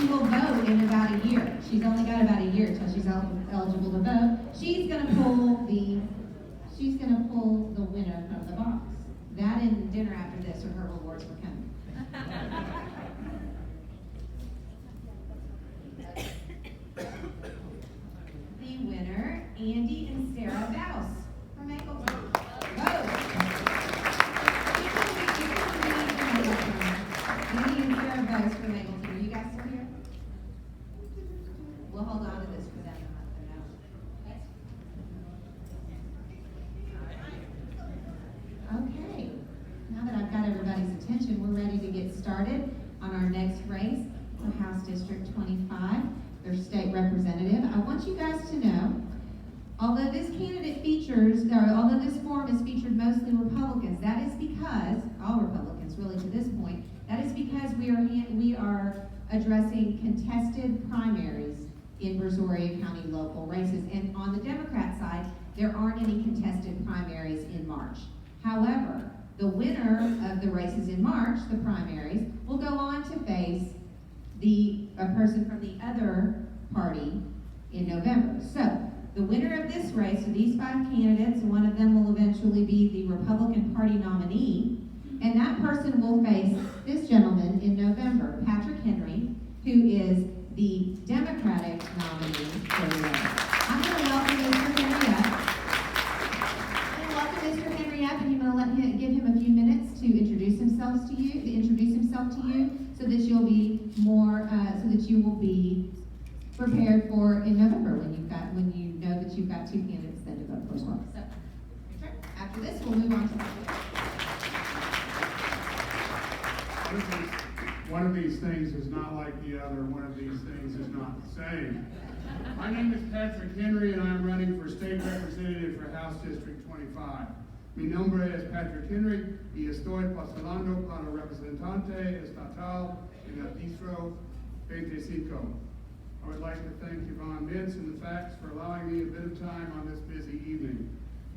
she will vote in about a year. She's only got about a year till she's eligible to vote. She's gonna pull the winner from the box. That and dinner after this are her rewards for coming. The winner, Andy and Sarah Baus from Mapleton. Vote. Andy and Sarah Baus from Mapleton. Are you guys still here? We'll hold on to this for them and let them know. Okay. Now that I've got everybody's attention, we're ready to get started on our next race for House District 25, their state representative. I want you guys to know, although this form is featured mostly Republicans, that is because, all Republicans really to this point, that is because we are addressing contested primaries in Brazoria County local races. And on the Democrat side, there aren't any contested primaries in March. However, the winner of the races in March, the primaries, will go on to face a person from the other party in November. So, the winner of this race, so these 5 candidates, one of them will eventually be the Republican Party nominee, and that person will face this gentleman in November, Patrick Henry, who is the Democratic nominee for the race. I'm going to welcome Mr. Henry up. And I'm going to give him a few minutes to introduce himself to you, so that you'll be so that you will be prepared for in November when you know that you've got 2 candidates then to vote for as well. So, after this, we'll move on to One of these things is not like the other. One of these things is not the same. My name is Patrick Henry, and I'm running for state representative for House District 25. Mi nombre es Patrick Henry y estoy postulando para representante estatal en el Distrito 25. I would like to thank Yvonne Mintz and the Facts for allowing me a bit of time on this busy evening.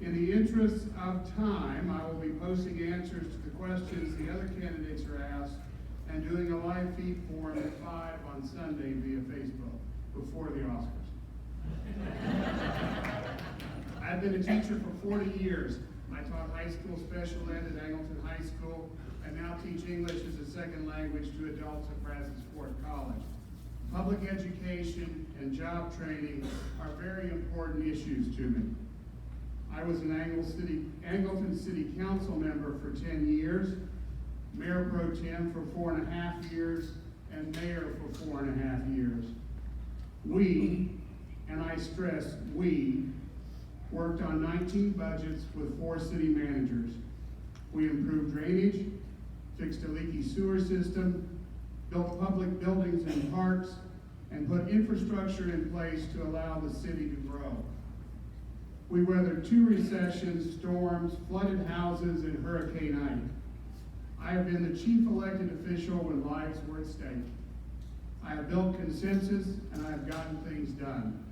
In the interest of time, I will be posting answers to the questions the other candidates are asked and doing a live feed forum at 5 on Sunday via Facebook before the Oscars. I've been a teacher for 40 years. I taught high school special ed at Angleton High School. I now teach English as a second language to adults at Francis Ford College. Public education and job training are very important issues to me. I was an Angleton City Council member for 10 years, Mayor Pro Tem for 4.5 years, and Mayor for 4.5 years. We, and I stress we, worked on 19 budgets with 4 city managers. We improved drainage, fixed a leaky sewer system, built public buildings and parks, and put infrastructure in place to allow the city to grow. We weathered 2 recessions, storms, flooded houses, and Hurricane Ike. I have been the chief elected official when lives were at stake. I have built consensus, and I have gotten things done.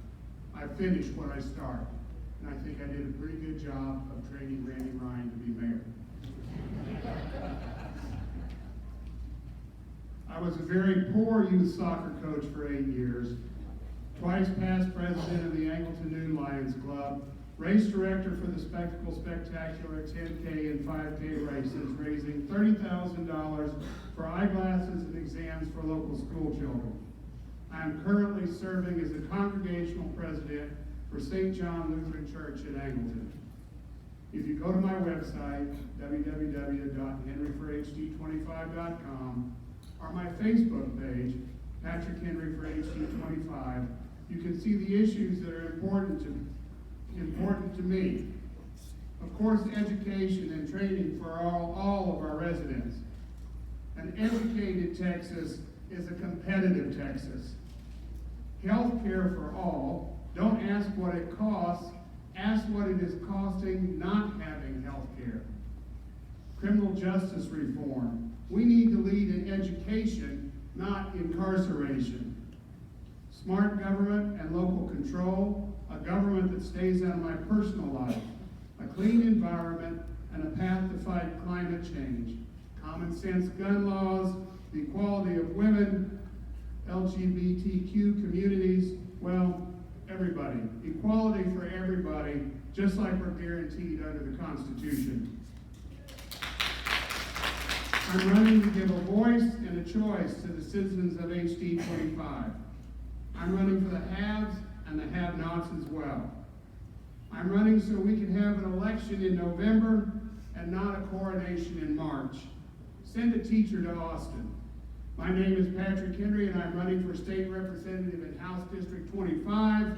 I finished what I started, and I think I did a pretty good job of training Randy Ryan to be mayor. I was a very poor youth soccer coach for 8 years, twice past president of the Angleton New Lions Club, race director for the Spectacle Spectacular 10K and 5K races, raising $30,000 for eyeglasses and exams for local school children. I am currently serving as a congregational president for St. John Lutheran Church in Angleton. If you go to my website, www.henryforhd25.com, or my Facebook page, Patrick Henry for HD25, you can see the issues that are important to me. Of course, education and training for all of our residents. An educated Texas is a competitive Texas. Health care for all. Don't ask what it costs, ask what it is costing not having health care. Criminal justice reform. We need to lead in education, not incarceration. Smart government and local control, a government that stays out of my personal life, a clean environment, and a path to fight climate change. Common sense gun laws, the equality of women, LGBTQ communities, well, everybody. Equality for everybody, just like we're guaranteed under the Constitution. I'm running to give a voice and a choice to the citizens of HD 25. I'm running for the haves and the have-nots as well. I'm running so we can have an election in November and not a coronation in March. Send a teacher to Austin. My name is Patrick Henry, and I'm running for state representative in House District 25.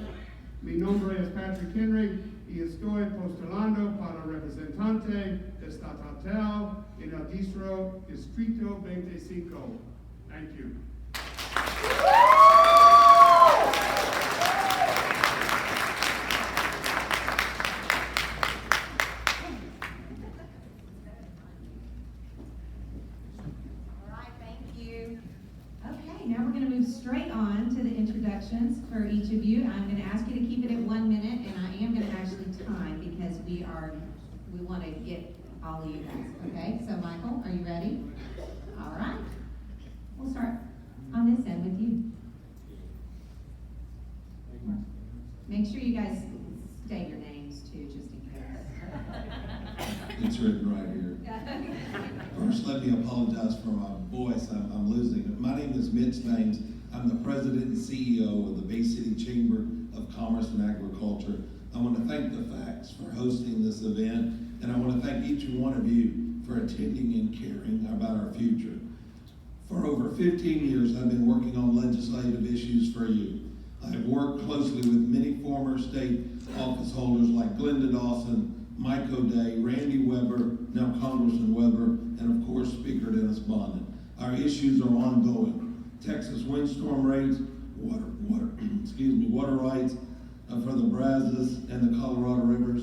Mi nombre es Patrick Henry y estoy postulando para representante estatal en el Distrito 25. Thank you. Now we're going to move straight on to the introductions for each of you. I'm going to ask you to keep it at 1 minute, and I am going to actually time because we want to get all of you guys. Okay, so Michael, are you ready? All right. We'll start on this end with you. Make sure you guys state your names too, just in case. It's written right here. First, let me apologize for my voice. I'm losing it. My name is Mitch Thames. I'm the president and CEO of the Bay City Chamber of Commerce and Agriculture. I want to thank the FACTS for hosting this event, and I want to thank each and one of you for attending and caring about our future. For over 15 years, I've been working on legislative issues for you. I have worked closely with many former state office holders like Glenda Dawson, Mike O'Day, Randy Weber, now Congressman Weber, and of course Speaker Dennis Bonnen. Our issues are ongoing. Texas windstorm rates, water rights for the Brazos and the Colorado rivers,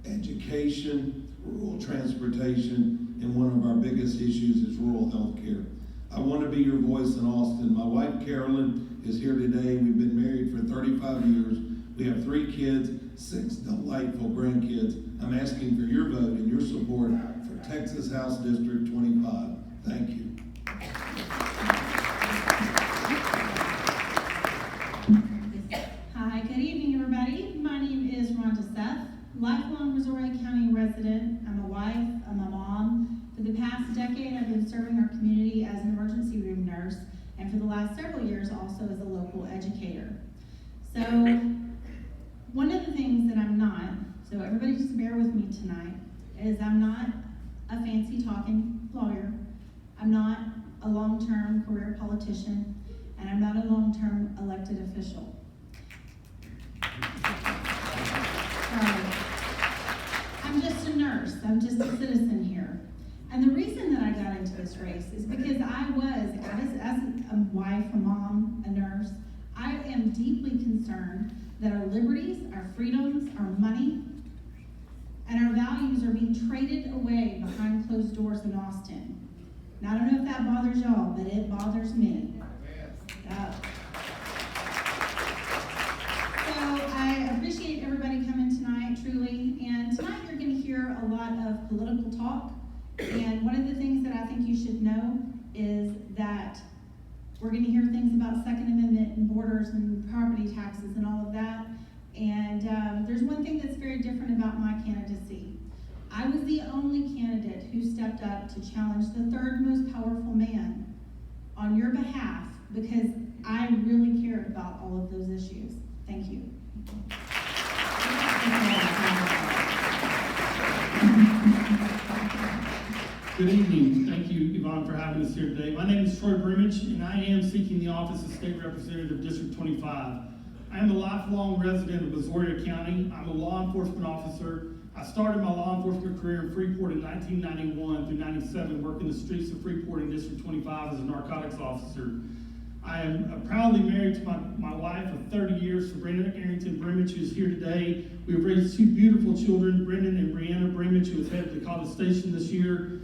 education, rural transportation, and one of our biggest issues is rural health care. I want to be your voice in Austin. My wife Carolyn is here today. We've been married for 35 years. We have 3 kids, 6 delightful grandkids. I'm asking for your vote and your support for Texas House District 25. Thank you. Hi, good evening, everybody. My name is Rhonda Seth, lifelong Brazoria County resident. I'm a wife, I'm a mom. For the past decade, I've been serving our community as an emergency room nurse, and for the last several years, also as a local educator. So, one of the things that I'm not, so everybody just bear with me tonight, is I'm not a fancy talking lawyer. I'm not a long-term career politician, and I'm not a long-term elected official. I'm just a nurse. I'm just a citizen here. And the reason that I got into this race is because I was, as a wife, a mom, a nurse, I am deeply concerned that our liberties, our freedoms, our money, and our values are being traded away behind closed doors in Austin. Now, I don't know if that bothers y'all, but it bothers me. So I appreciate everybody coming tonight, truly. And tonight you're going to hear a lot of political talk. And one of the things that I think you should know is that we're going to hear things about Second Amendment and borders and property taxes and all of that. And there's one thing that's very different about my candidacy. I was the only candidate who stepped up to challenge the third most powerful man on your behalf because I really cared about all of those issues. Thank you. Good evening. Thank you, Yvonne, for having us here today. My name is Troy Brimage, and I am seeking the office of State Representative District 25. I am a lifelong resident of Brazoria County. I'm a law enforcement officer. I started my law enforcement career in Freeport in 1991 through 97, working the streets of Freeport in District 25 as a narcotics officer. I am proudly married to my wife of 30 years, Sabrina Arrington Brimage, who is here today. We have raised 2 beautiful children, Brendan and Brianna Brimage, who is headed to College Station this year.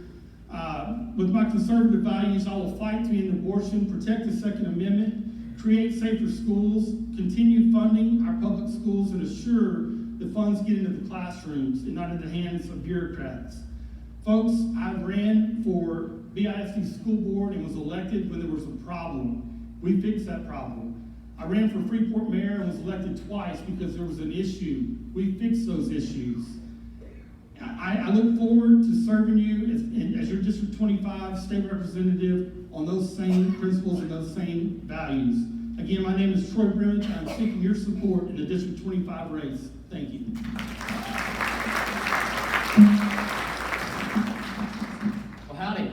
With my conservative values, I will fight to end abortion, protect the Second Amendment, create safer schools, continue funding our public schools, and assure the funds get into the classrooms and not in the hands of bureaucrats. Folks, I ran for BISD school board and was elected when there was a problem. We fixed that problem. I ran for Freeport mayor and was elected twice because there was an issue. We fixed those issues. I look forward to serving you as your District 25 state representative on those same principles and those same values. Again, my name is Troy Brimage, and I'm seeking your support in the District 25 race. Thank you. Well, howdy.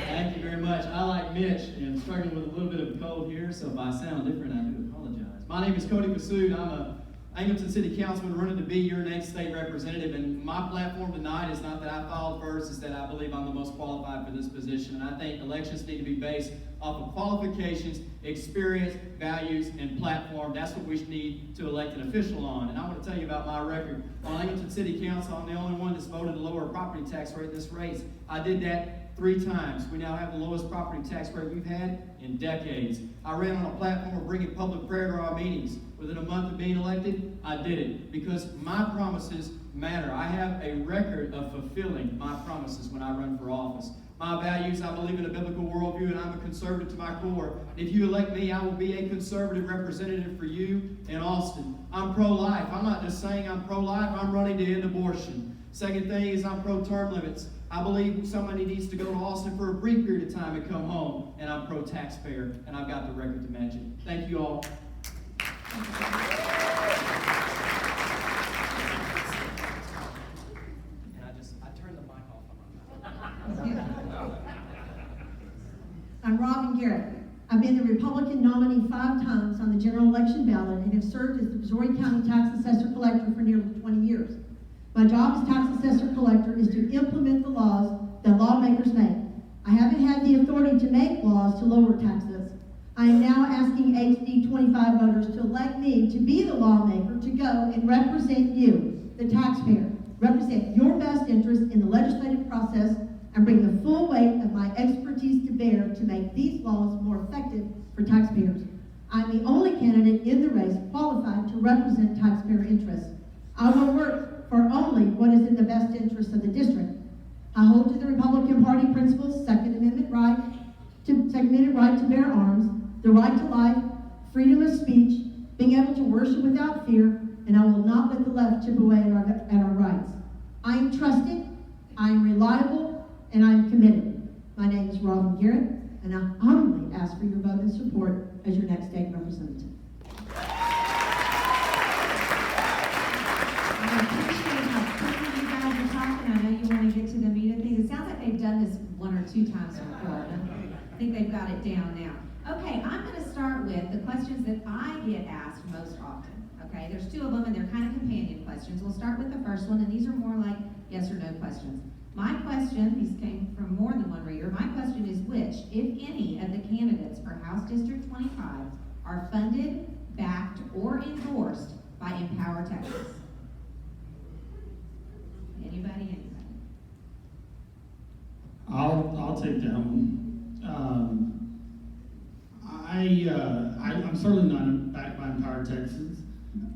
Thank you very much. I, like Mitch, am struggling with a little bit of a cold here, so if I sound different, I do apologize. My name is Cody Massoud. I'm a Angleton City Councilman running to be your next state representative, and my platform tonight is not that I filed first, it's that I believe I'm the most qualified for this position, and I think elections need to be based off of qualifications, experience, values, and platform. That's what we need to elect an official on. And I want to tell you about my record. On Angleton City Council, I'm the only one that's voted to lower a property tax rate in this race. I did that 3 times. We now have the lowest property tax rate we've had in decades. I ran on a platform of bringing public prayer to our meetings. Within a month of being elected, I did it because my promises matter. I have a record of fulfilling my promises when I run for office. My values, I believe in a biblical worldview, and I'm a conservative to my core. And if you elect me, I will be a conservative representative for you in Austin. I'm pro-life. I'm not just saying I'm pro-life, I'm running to end abortion. Second thing is I'm pro-term limits. I believe somebody needs to go to Austin for a brief period of time and come home, and I'm pro-taxpayer, and I've got the record to match it. Thank you all. I turned the mic off. I'm Robin Garrett. I've been the Republican nominee 5 times on the general election ballot and have served as the Missouri County Tax Assessor Collector for nearly 20 years. My job as Tax Assessor Collector is to implement the laws that lawmakers make. I haven't had the authority to make laws to lower taxes. I am now asking HD 25 voters to elect me to be the lawmaker to go and represent you, the taxpayer, represent your best interest in the legislative process and bring the full weight of my expertise to bear to make these laws more effective for taxpayers. I'm the only candidate in the race qualified to represent taxpayer interests. I will work for only what is in the best interest of the district. I hold to the Republican Party principles, Second Amendment right to bear arms, the right to life, freedom of speech, being able to worship without fear, and I will not let the left chip away at our rights. I am trusted, I am reliable, and I am committed. My name is Robin Garrett, and I humbly ask for your vote and support as your next state representative. I appreciate how quickly you guys are talking. I know you want to get to the meat of things. It sounds like they've done this 1 or 2 times before. I think they've got it down now. Okay, I'm going to start with the questions that I get asked most often. Okay, there's 2 of them, and they're kind of companion questions. We'll start with the first one, and these are more like yes or no questions. My question, these came from more than one reader. My question is which, if any, of the candidates for House District 25 are funded, backed, or endorsed by Empower Texas? Anybody? I'll take that one. I'm certainly not backed by Empower Texas.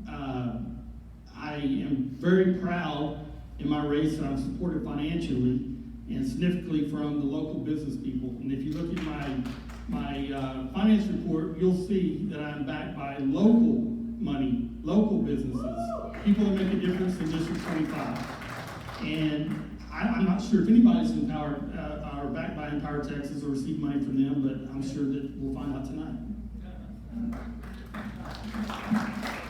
I am very proud in my race that I'm supported financially and significantly from the local business people. And if you look at my finance report, you'll see that I'm backed by local money, local businesses, people that make a difference in District 25. And I'm not sure if anybody's empowered, are backed by Empower Texas or receive money from them, but I'm sure that we'll find out tonight.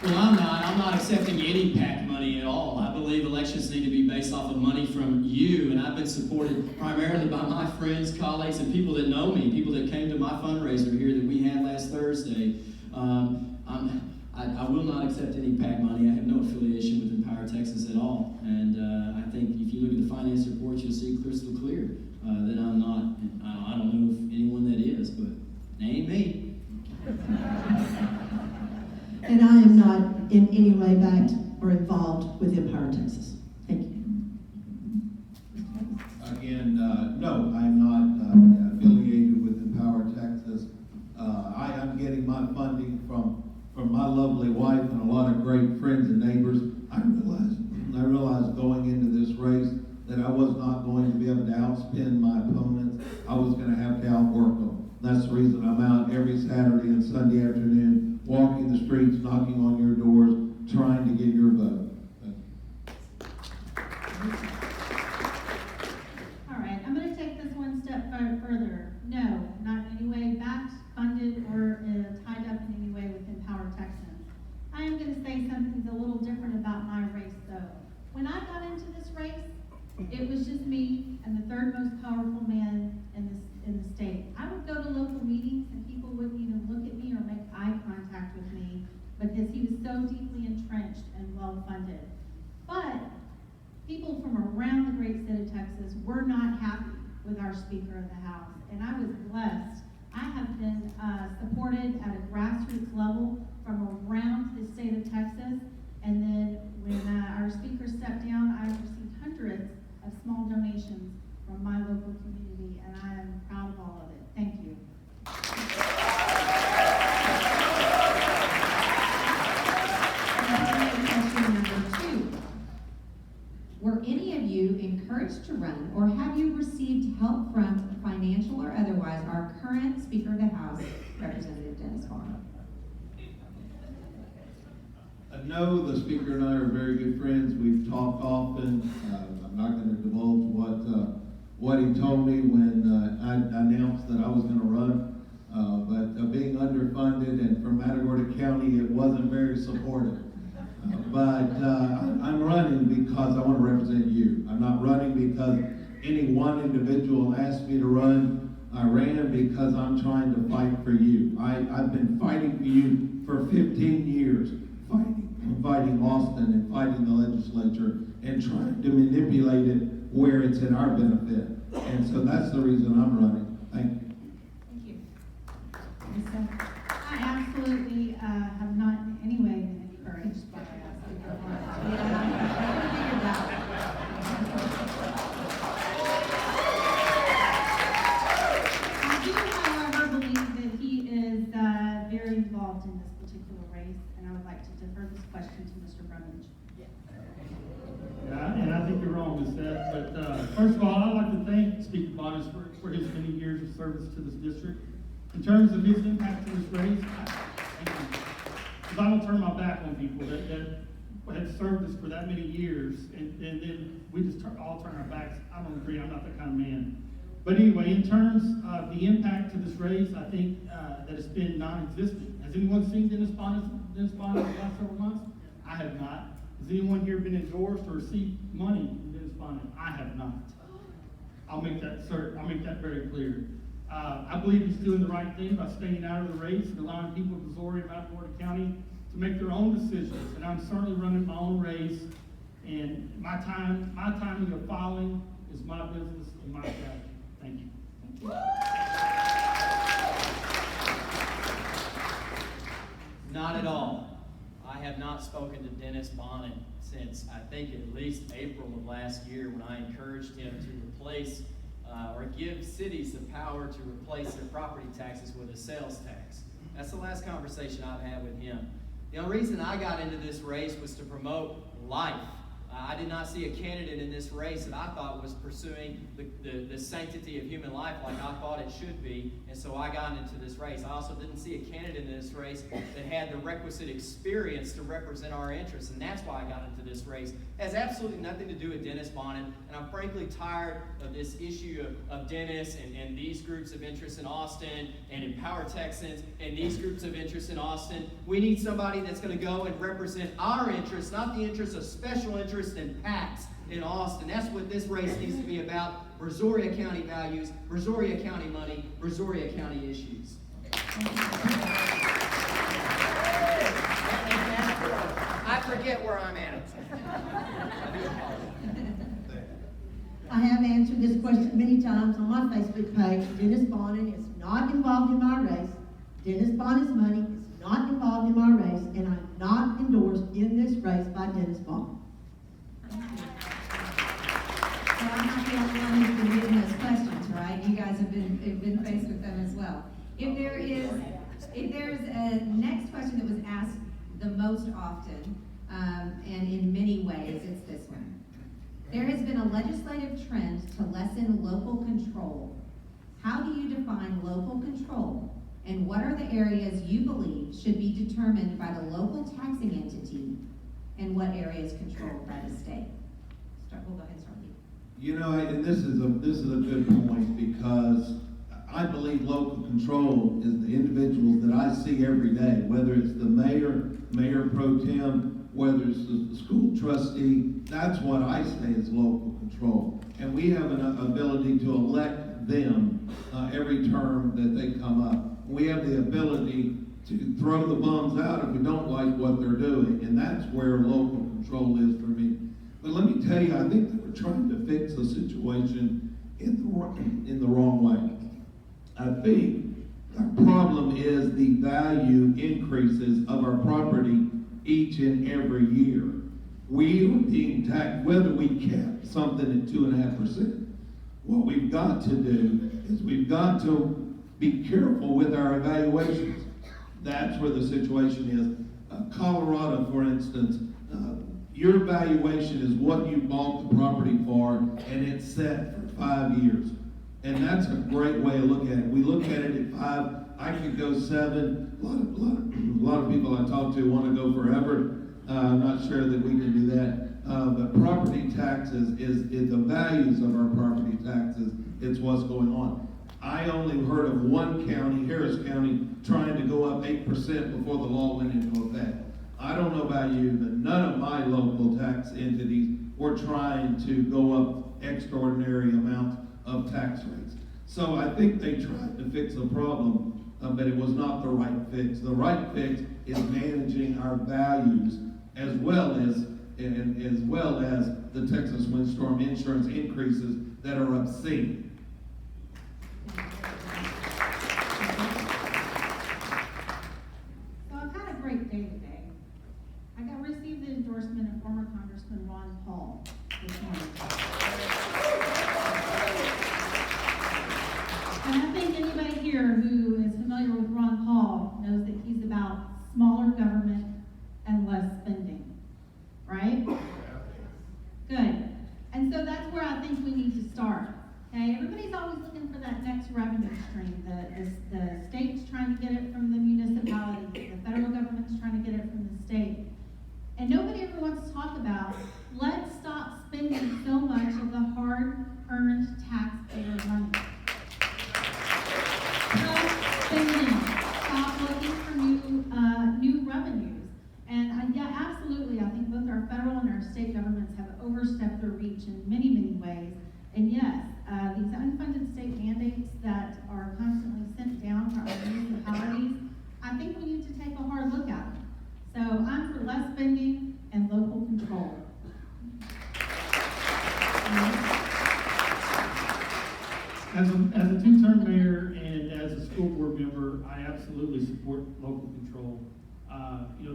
Well, I'm not accepting any PAC money at all. I believe elections need to be based off of money from you, and I've been supported primarily by my friends, colleagues, and people that know me, people that came to my fundraiser here that we had last Thursday. I will not accept any PAC money. I have no affiliation with Empower Texas at all, and I think if you look at the finance reports, you'll see crystal clear that I'm not. I don't know if anyone that is, but it ain't me. And I am not in any way backed or involved with Empower Texas. Thank you. Again, no, I'm not affiliated with Empower Texas. I am getting my funding from my lovely wife and a lot of great friends and neighbors. I realized going into this race that I was not going to be able to outspend my opponents. I was going to have to outwork them. That's the reason I'm out every Saturday and Sunday afternoon, walking the streets, knocking on your doors, trying to get your vote. All right, I'm gonna take this one step further. No, not in any way backed, funded, or tied up in any way with Empower Texans. I am gonna say something's a little different about my race though. When I got into this race, it was just me and the third most powerful man in the state. I would go to local meetings and people wouldn't even look at me or make eye contact with me because he was so deeply entrenched and well-funded. But people from around the great state of Texas were not happy with our Speaker of the House, and I was blessed. I have been supported at a grassroots level from around the state of Texas, and then when our Speaker stepped down, I received hundreds of small donations from my local community, and I am proud of all of it. Thank you. Question number 2. Were any of you encouraged to run, or have you received help from, financial or otherwise, our current Speaker of the House, Representative Dennis Farmer? No, the Speaker and I are very good friends. We've talked often. I'm not going to divulge what he told me when I announced that I was going to run. But being underfunded and from Matagorda County, it wasn't very supportive. But I'm running because I want to represent you. I'm not running because any one individual asked me to run. I ran because I'm trying to fight for you. I've been fighting for you for 15 years, fighting Austin and fighting the legislature and trying to manipulate it where it's in our benefit. And so that's the reason I'm running. Thank you. Thank you. I absolutely have not in any way been encouraged by Speaker I do, however, believe that he is very involved in this particular race, and I would like to defer this question to Mr. Brumage. Yeah, and I think you're wrong, Ms. Seth, but first of all, I'd like to thank Speaker Bonus for his many years of service to this district. In terms of his impact in this race, because I don't turn my back on people that had served us for that many years, and then we just all turn our backs. I don't agree, I'm not that kind of man. But anyway, in terms of the impact to this race, I think that it's been non-existent. Has anyone seen Dennis Bonner the last several months? I have not. Has anyone here been endorsed or received money from Dennis Bonner? I have not. I'll make that very clear. I believe he's doing the right thing by staying out of the race and allowing people of Missouri and Matagorda County to make their own decisions. And I'm certainly running my own race. And my timing of filing is my business and my strategy. Thank you. Not at all. I have not spoken to Dennis Bonnet since I think at least April of last year when I encouraged him to replace or give cities the power to replace their property taxes with a sales tax. That's the last conversation I've had with him. The only reason I got into this race was to promote life. I did not see a candidate in this race that I thought was pursuing the sanctity of human life like I thought it should be, and so I got into this race. I also didn't see a candidate in this race that had the requisite experience to represent our interests, and that's why I got into this race. It has absolutely nothing to do with Dennis Bonnet, and I'm frankly tired of this issue of Dennis and these groups of interest in Austin and Empower Texans and these groups of interest in Austin. We need somebody that's going to go and represent our interests, not the interests of special interests and PACs in Austin. That's what this race needs to be about. Brazoria County values, Brazoria County money, Brazoria County issues. I forget where I'm at. I have answered this question many times on my Facebook page. Dennis Bonnet is not involved in my race. Dennis Bonnet's money is not involved in my race, and I'm not endorsed in this race by Dennis Bonnet. So I'm not the only one who's been getting those questions, right? You guys have been faced with them as well. If there's a next question that was asked the most often, and in many ways, it's this one. There has been a legislative trend to lessen local control How do you define local control? And what are the areas you believe should be determined by the local taxing entity? And what areas controlled by the state? We'll go ahead and start with you. You know, and this is a good point, because I believe local control is the individuals that I see every day, whether it's the mayor pro tem, whether it's the school trustee. That's what I say is local control. And we have an ability to elect them every term that they come up. We have the ability to throw the bums out if we don't like what they're doing, and that's where local control is for me. But let me tell you, I think that we're trying to fix the situation in the wrong way. I think our problem is the value increases of our property each and every year. We are being taxed, whether we cap something at 2.5%. What we've got to do is we've got to be careful with our evaluations. That's where the situation is. Colorado, for instance, your valuation is what you bought the property for, and it's set for 5 years. And that's a great way to look at it. We look at it at 5. I could go 7. A lot of people I talk to want to go forever. I'm not sure that we can do that. But property taxes is the values of our property taxes. It's what's going on. I only heard of one county, Harris County, trying to go up 8% before the law went into effect. I don't know about you, but none of my local tax entities were trying to go up extraordinary amounts of tax rates. So I think they tried to fix the problem, but it was not the right fix. The right fix is managing our values as well as the Texas windstorm insurance increases that are obscene. So I've had a great day today. I received the endorsement of former Congressman Ron Paul this morning. And I think anybody here who is familiar with Ron Paul knows that he's about smaller government and less spending, right? Good. And so that's where I think we need to start. Okay, everybody's always looking for that next revenue stream. The state's trying to get it from the municipality. The federal government's trying to get it from the state. And nobody ever wants to talk about, let's stop spending so much of the hard-earned taxpayer money. Stop spending. Stop looking for new revenues. And yeah, absolutely, I think both our federal and our state governments have overstepped their reach in many, many ways. And yes, these unfunded state mandates that are constantly sent down to our municipalities, I think we need to take a hard look at them. So I'm for less spending and local control. As a two-term mayor and as a school board member, I absolutely support local control.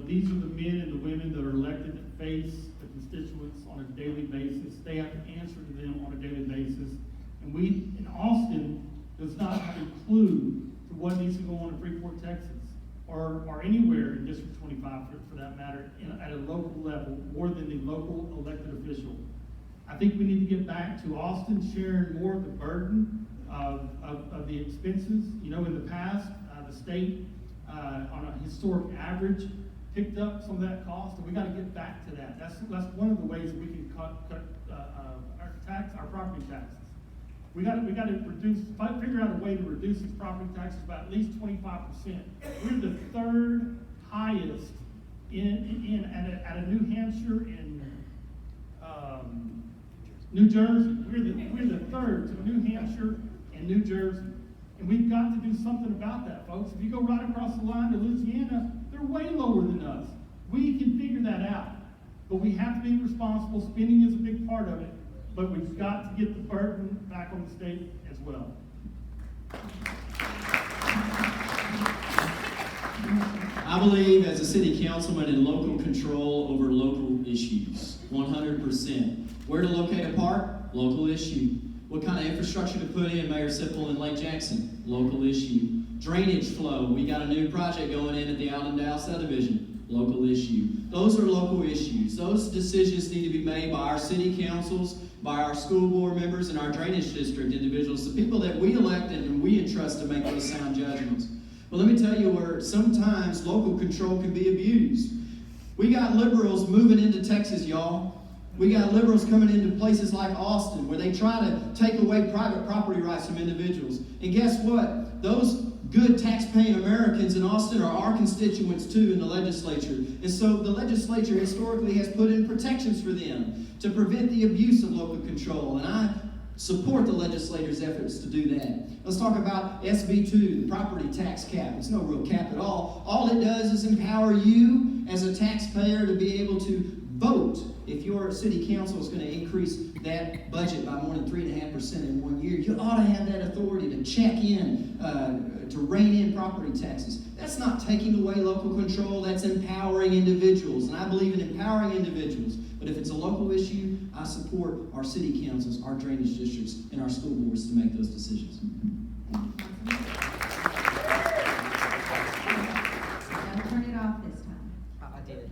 These are the men and the women that are elected to face the constituents on a daily basis. They have to answer to them on a daily basis. And we, in Austin, does not have a clue to what needs to go on in Freeport, Texas, or anywhere in District 25 for that matter, at a local level, more than the local elected official. I think we need to get back to Austin sharing more of the burden of the expenses. In the past, the state, on a historic average, picked up some of that cost, and we got to get back to that. That's one of the ways that we can cut our property taxes. We got to figure out a way to reduce these property taxes by at least 25%. We're the third highest at a New Hampshire and New Jersey. We're the third to New Hampshire and New Jersey. And we've got to do something about that, folks. If you go right across the line to Louisiana, they're way lower than us. We can figure that out. But we have to be responsible. Spending is a big part of it. But we've got to get the burden back on the state as well. I believe as a city councilman in local control over local issues, 100%. Where to locate a park? Local issue. What kind of infrastructure to put in, Mayor Sipple in Lake Jackson? Local issue. Drainage flow. We got a new project going in at the Allendale subdivision. local issue. Those are local issues. Those decisions need to be made by our city councils, by our school board members, and our drainage district individuals, the people that we elected and we entrust to make those sound judgments. But let me tell you where sometimes local control can be abused. We got liberals moving into Texas, y'all. We got liberals coming into places like Austin where they try to take away private property rights from individuals. And guess what? Those good tax-paying Americans in Austin are our constituents too in the legislature. And so the legislature historically has put in protections for them to prevent the abuse of local control. And I support the legislators' efforts to do that. Let's talk about SB2, the property tax cap. It's no real cap at all. All it does is empower you as a taxpayer to be able to vote if your city council is going to increase that budget by more than 3.5% in 1 year. You ought to have that authority to check in, to rein in property taxes. That's not taking away local control, that's empowering individuals. And I believe in empowering individuals. But if it's a local issue, I support our city councils, our drainage districts, and our school boards to make those decisions. Don't turn it off this time. I did.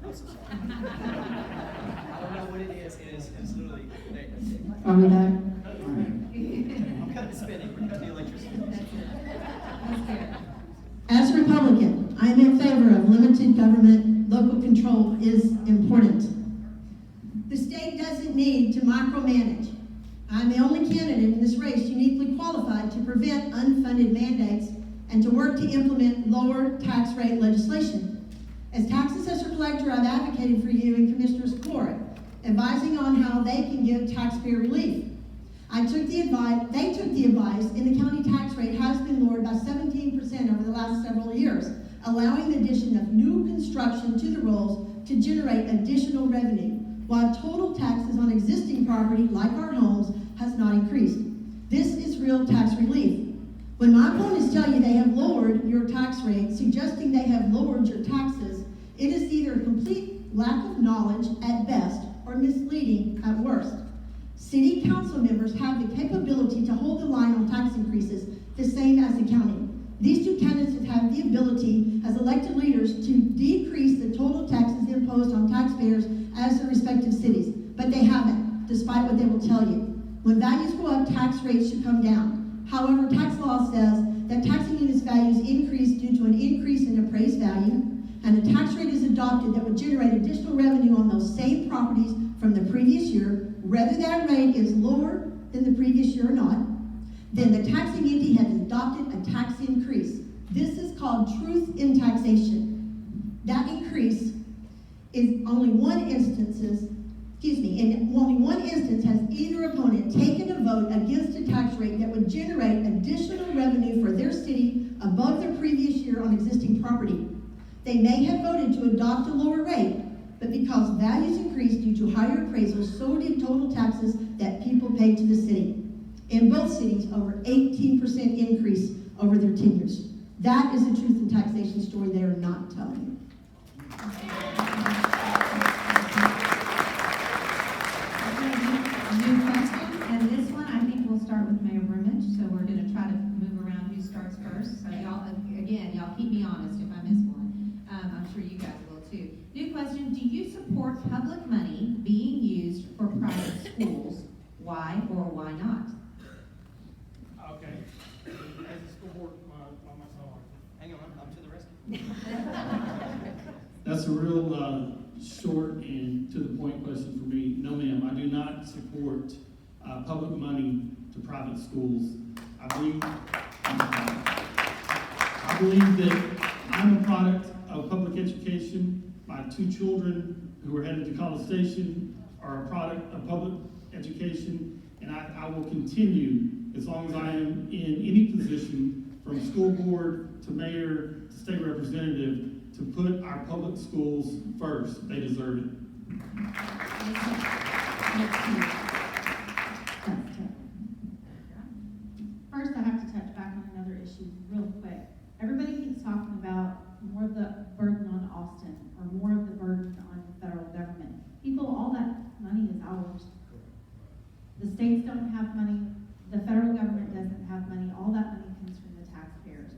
I'm so sorry. I don't know what it is. It's literally. Are we back? I'm kind of spinning. We're cutting the electricity. Let's hear it. As a Republican, I am in favor of limited government. Local control is important. The state doesn't need to micromanage. I'm the only candidate in this race uniquely qualified to prevent unfunded mandates and to work to implement lower tax rate legislation. As tax assessor collector, I've advocated for you and Commissioners Court, advising on how they can give taxpayer relief. They took the advice, and the county tax rate has been lowered by 17% over the last several years, allowing the addition of new construction to the rolls to generate additional revenue, while total taxes on existing property, like our homes, has not increased. This is real tax relief. When my opponents tell you they have lowered your tax rate, suggesting they have lowered your taxes, it is either a complete lack of knowledge at best or misleading at worst. City council members have the capability to hold the line on tax increases, the same as the county. These two candidates have the ability, as elected leaders, to decrease the total taxes imposed on taxpayers as their respective cities, but they haven't, despite what they will tell you. When values go up, tax rates should come down. However, tax law says that taxing units values increase due to an increase in appraised value, and a tax rate is adopted that would generate additional revenue on those same properties from the previous year, whether that rate is lower than the previous year or not. Then the taxing entity has adopted a tax increase. This is called truth in taxation. That increase is only one instance has either opponent taken a vote against a tax rate that would generate additional revenue for their city above their previous year on existing property. They may have voted to adopt a lower rate, but because values increased due to higher appraisals, so did total taxes that people paid to the city. In both cities, over 18% increase over their tenures. That is the truth in taxation story they are not telling you. New question, and this one, I think we'll start with Mayor Brumage, so we're gonna try to move around who starts first. So y'all, again, y'all keep me honest if I miss one. I'm sure you guys will too. New question, do you support public money being used for private schools? Why or why not? Okay. As a school board, myself. Hang on, I'm to the rescue. That's a real short and to the point question for me. No, ma'am, I do not support public money to private schools. I believe that I'm a product of public education. My two children who are headed to College Station are a product of public education, and I will continue as long as I am in any position, from school board to mayor to state representative, to put our public schools first. They deserve it. First, I have to touch back on another issue real quick. Everybody keeps talking about more of the burden on Austin, or more of the burden on the federal government. People, all that money is ours. The states don't have money, the federal government doesn't have money, all that money comes from the taxpayers.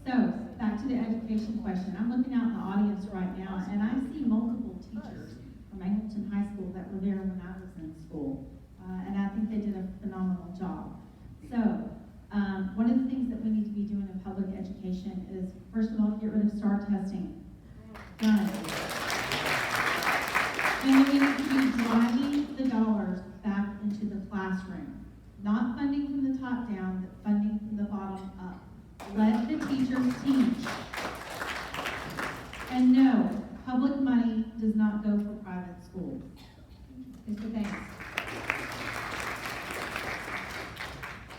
So, back back to the education question. I'm looking out in the audience right now, and I see multiple teachers from Angleton High School that were there when I was in school. And I think they did a phenomenal job. So, one of the things that we need to be doing in public education is, first of all, get rid of STAR testing. Done. And we need to be driving the dollars back into the classroom. Not funding from the top down, but funding from the bottom up. Let the teachers teach. And no, public money does not go for private schools. Mr. Thanks.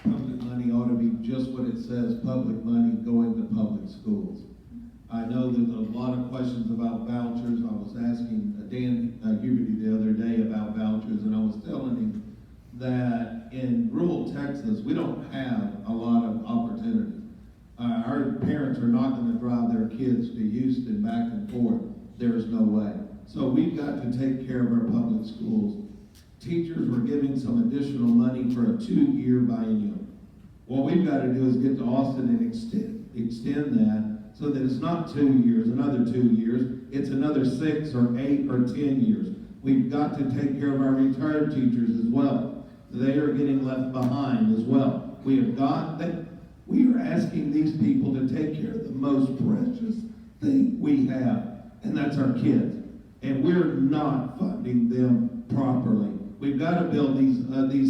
Public money ought to be just what it says, public money going to public schools. I know there's a lot of questions about vouchers. I was asking Dan Huberty the other day about vouchers, and I was telling him that in rural Texas, we don't have a lot of opportunity. Our parents are not going to drive their kids to Houston back and forth. There's no way. So we've got to take care of our public schools. Teachers were giving some additional money for a 2-year biennium. What we've got to do is get to Austin and extend that so that it's not 2 years, another 2 years. It's another 6 or 8 or 10 years. We've got to take care of our retired teachers as well. They are getting left behind as well. We are asking these people to take care of the most precious thing we have, and that's our kids. And we're not funding them properly. We've got to build these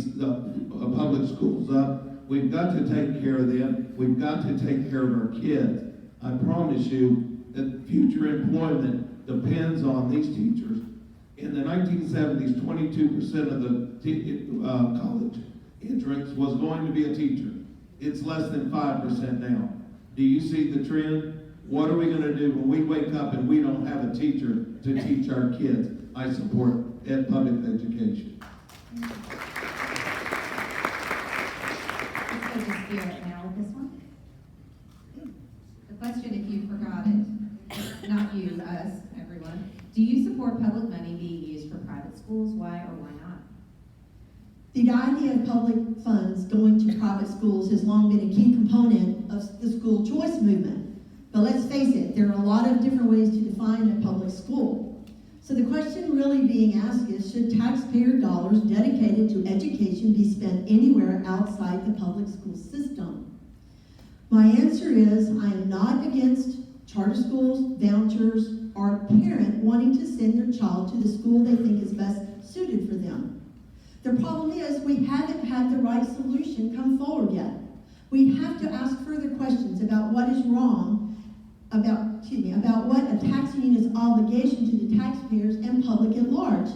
public schools up. We've got to take care of them. We've got to take care of our kids. I promise you that future employment depends on these teachers. In the 1970s, 22% of the college entrance was going to be a teacher. It's less than 5% now. Do you see the trend? What are we going to do when we wake up and we don't have a teacher to teach our kids? I support public education. Let's go to Spirit now with this one. The question, if you forgot it, not you, us, everyone. Do you support public money being used for private schools? Why or why not? The idea of public funds going to private schools has long been a key component of the school choice movement. But let's face it, there are a lot of different ways to define a public school. So the question really being asked is, should taxpayer dollars dedicated to education be spent anywhere outside the public school system? My answer is, I am not against charter schools, vouchers, or a parent wanting to send their child to the school they think is best suited for them. The problem is, we haven't had the right solution come forward yet. We have to ask further questions about what is wrong, about what a tax union's obligation to the taxpayers and public at large.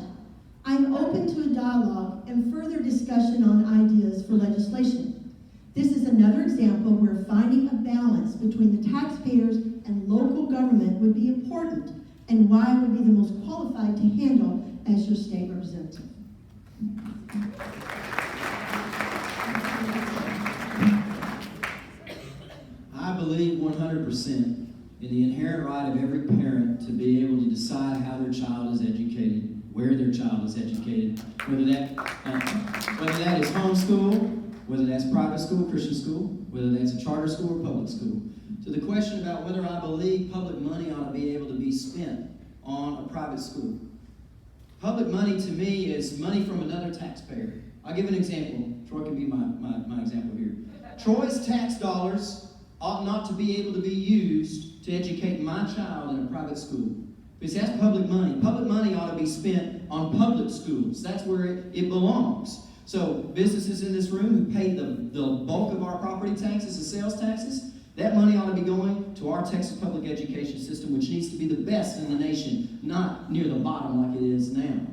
I'm open to a dialogue and further discussion on ideas for legislation. This is another example where finding a balance between the taxpayers and local government would be important, and why I would be the most qualified to handle as your state representative. I believe 100% in the inherent right of every parent to be able to decide how their child is educated, where their child is educated, whether that is homeschool, whether that's private school, Christian school, whether that's a charter school or public school. To the question about whether I believe public money ought to be able to be spent on a private school. Public money to me is money from another taxpayer. I'll give an example. Troy can be my example here. Troy's tax dollars ought not to be able to be used to educate my child in a private school. Because that's public money. Public money ought to be spent on public schools. That's where it belongs. So businesses in this room who pay the bulk of our property taxes and sales taxes, that money ought to be going to our Texas public education system, which needs to be the best in the nation, not near the bottom like it is now.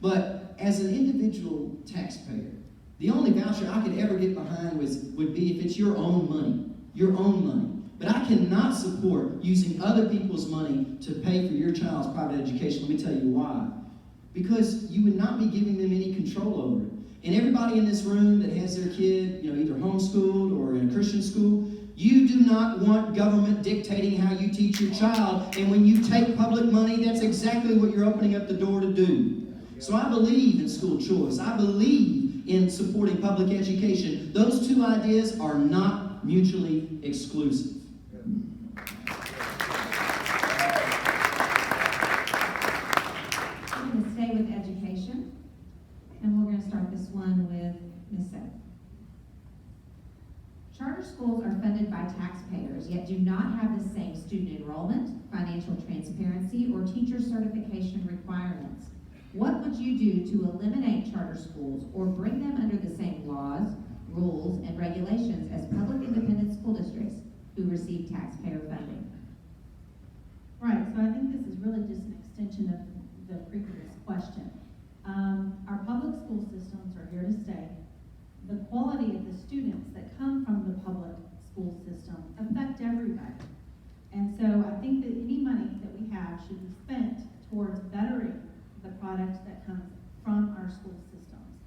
But as an individual taxpayer, the only voucher I could ever get behind would be if it's your own money. Your own money. But I cannot support using other people's money to pay for your child's private education. Let me tell you why. Because you would not be giving them any control over it. And everybody in this room that has their kid, either homeschooled or in a Christian school, you do not want government dictating how you teach your child. And when you take public money, that's exactly what you're opening up the door to do. So I believe in school choice. I believe in supporting public education. Those two ideas are not mutually exclusive. schools are funded by taxpayers, yet do not have the same student enrollment, financial transparency, or teacher certification requirements. What would you do to eliminate charter schools or bring them under the same laws, rules, and regulations as public independent school districts who receive taxpayer funding? Right, so I think this is really just an extension of the previous question. Our public school systems are here to stay. The quality of the students that come from the public school system affect everybody. And so I think that any money that we have should be spent towards bettering the product that comes from our school systems.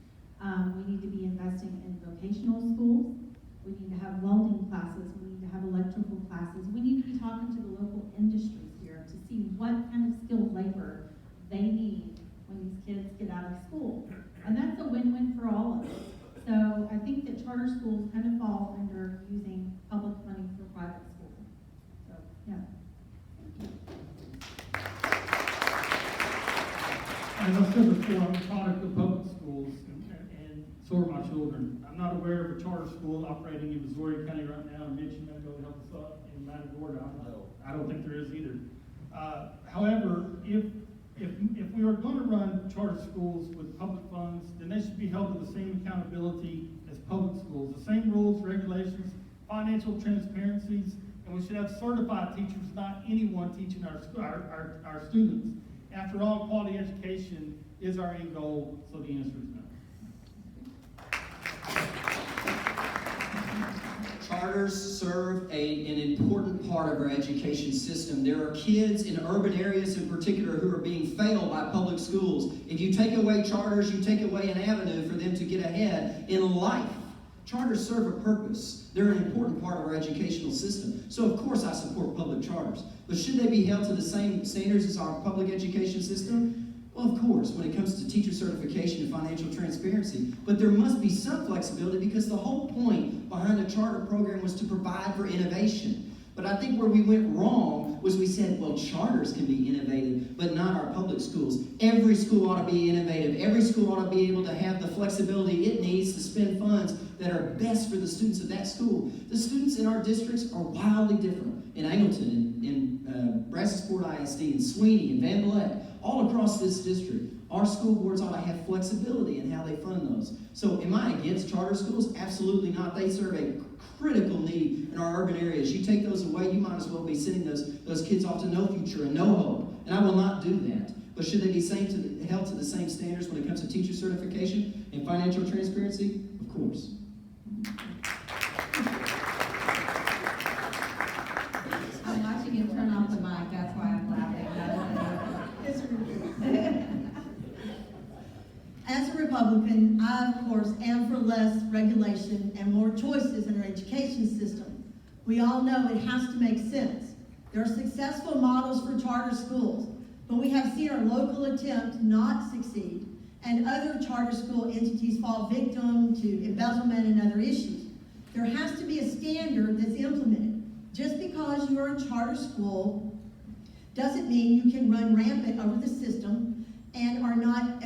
We need to be investing in vocational schools. We need to have welding classes. We need to have electrical classes. We need to be talking to the local industries here to see what kind of skilled labor they need when these kids get out of school. And that's a win-win for all of us. So I think that charter schools kind of fall under using public money for private schools. So, yeah. As I said before, I'm a product of public schools, and so are my children. I'm not aware of a charter school operating in Missouri County right now, and Mitch, you may go help us out in Matagorda. I don't think there is either. However, if we are going to run charter schools with public funds, then they should be held to the same accountability as public schools. The same rules, regulations, financial transparencies, and we should have certified teachers, not anyone teaching our students. After all, quality education is our end goal, so the answer is no. Charters serve an important part of our education system. There are kids in urban areas in particular who are being failed by public schools. If you take away charters, you take away an avenue for them to get ahead in life. Charters serve a purpose. They're an important part of our educational system. So of course I support public charters. But should they be held to the same standards as our public education system? Well, of course, when it comes to teacher certification and financial transparency. But there must be some flexibility because the whole point behind the charter program was to provide for innovation. But I think where we went wrong was we said, well, charters can be innovative, but not our public schools. Every school ought to be innovative. Every school ought to be able to have the flexibility it needs to spend funds that are best for the students of that school. The students in our districts are wildly different. In Angleton, in Brazosport ISD, in Sweeney, in Van Vleck, all across this district, our school boards ought to have flexibility in how they fund those. So am I against charter schools? Absolutely not. They serve a critical need in our urban areas. You take those away, you might as well be sending those kids off to no future and no hope. And I will not do that. But should they be held to the same standards when it comes to teacher certification and financial transparency? Of course. I'm watching him turn off the mic, that's why I'm laughing. As a Republican, I, of course, am for less regulation and more choices in our education system. We all know it has to make sense. There are successful models for charter schools, but we have seen our local attempt not succeed, and other charter school entities fall victim to embezzlement and other issues. There has to be a standard that's implemented. Just because you are a charter school doesn't mean you can run rampant over the system and are not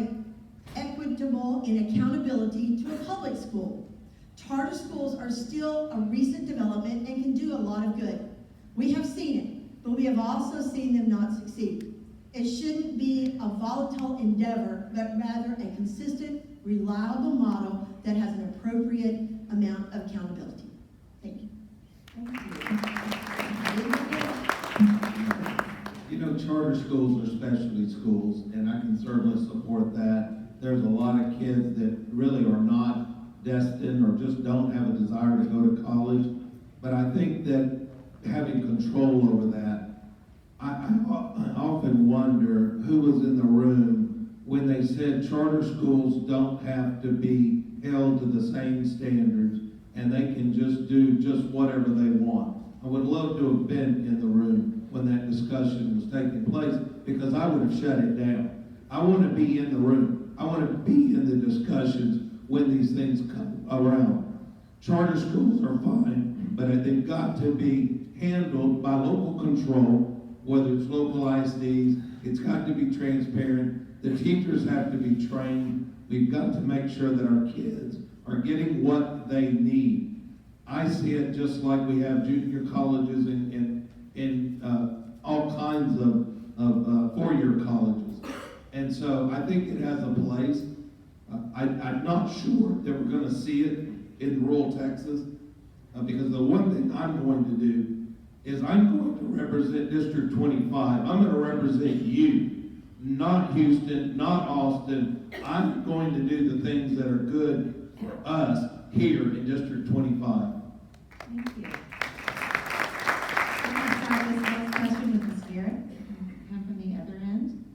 equitable in accountability to a public school. Charter schools are still a recent development and can do a lot of good. We have seen it, but we have also seen them not succeed. It shouldn't be a volatile endeavor, but rather a consistent, reliable model that has an appropriate amount of accountability. Thank you. You know, charter schools are specialty schools, and I can certainly support that. There's a lot of kids that really are not destined or just don't have a desire to go to college. But I think that having control over that, I often wonder who was in the room when they said charter schools don't have to be held to the same standards and they can just do just whatever they want. I would love to have been in the room when that discussion was taking place because I would have shut it down. I want to be in the room. I want to be in the discussions when these things come around. Charter schools are fine, but they've got to be handled by local control, whether it's local ISDs, it's got to be transparent, the teachers have to be trained, we've got to make sure that our kids are getting what they need. I see it just like we have junior colleges and all kinds of four-year colleges. And so I think it has a place. I'm not sure that we're gonna see it in rural Texas, because the one thing I'm going to do is I'm going to represent District 25. I'm gonna represent you, not Houston, not Austin. I'm going to do the things that are good for us here in District 25. Thank you. I'm going to start this next question with Ms. Garrett, and from the other end.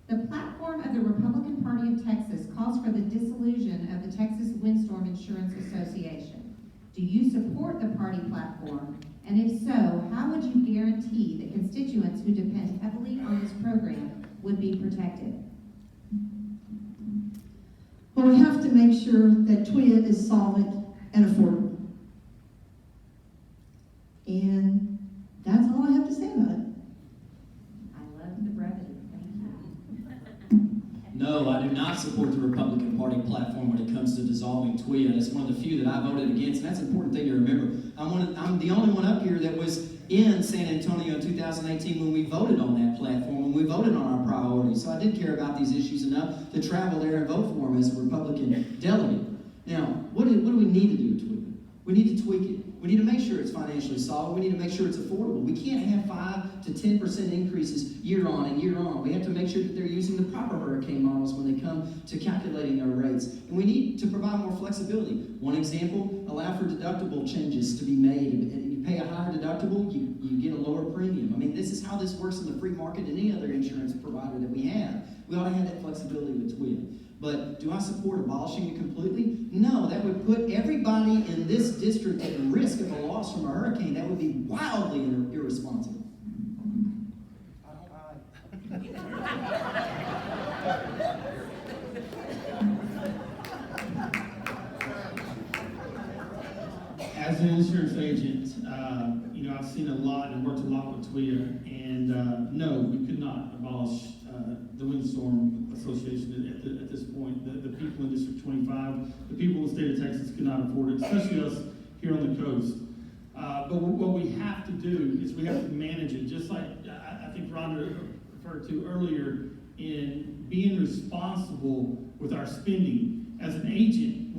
The platform of the Republican Party of Texas calls for the dissolution of the Texas Windstorm Insurance Association. Do you support the party platform? And if so, how would you guarantee that constituents who depend heavily on this program would be protected? Well, we have to make sure that TWIA is solvent and affordable. And that's all I have to say about it. I love the brevity, thank you. No, I do not support the Republican Party platform when it comes to dissolving TWIA. It's one of the few that I voted against, and that's an important thing to remember. I'm the only one up here that was in San Antonio in 2018 when we voted on that platform, when we voted on our priorities. So I did care about these issues enough to travel there and vote for them as a Republican delegate. Now, what do we need to do with TWIA? We need to tweak it. We need to make sure it's financially solid. We need to make sure it's affordable. We can't have 5 to 10% increases year on and year on. We have to make sure that they're using the proper hurricane models when they come to calculating their rates. And we need to provide more flexibility. One example, allow for deductible changes to be made. You pay a higher deductible, you get a lower premium. I mean, this is how this works in the free market and any other insurance provider that we have. We ought to have that flexibility with TWIA. But do I support abolishing it completely? No, that would put everybody in this district at risk of a loss from a hurricane. That would be wildly irresponsible. As an insurance agent, I've seen a lot and worked a lot with TWIA, and no, we could not abolish the Windstorm Association at this point. The people in District 25, the people in the state of Texas could not afford it, especially us here on the coast. But what we have to do is we have to manage it, just like I think Rhonda referred to earlier, in being responsible with our spending. As an agent,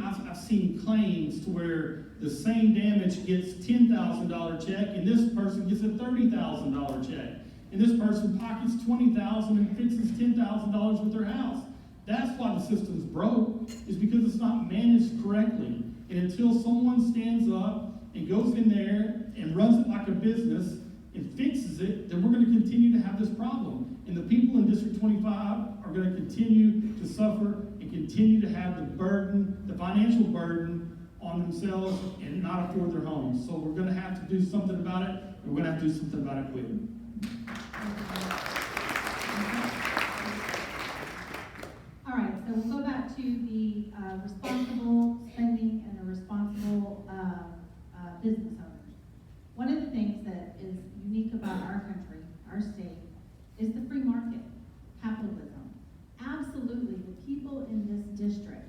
I've seen claims to where the same damage gets $10,000 check, and this person gets a $30,000 check. And this person pockets $20,000 and fixes $10,000 with their house. That's why the system's broke, is because it's not managed correctly. And until someone stands up and goes in there and runs it like a business and fixes it, then we're going to continue to have this problem. And the people in District 25 are going to continue to suffer and continue to have the burden, the financial burden on themselves and not afford their homes. So we're going to have to do something about it, and we're going to have to do something about it quick. All right, so we'll go back to the responsible spending and the responsible business owners. One of the things that is unique about our country, our state, is the free market, capitalism. Absolutely, the people in this district,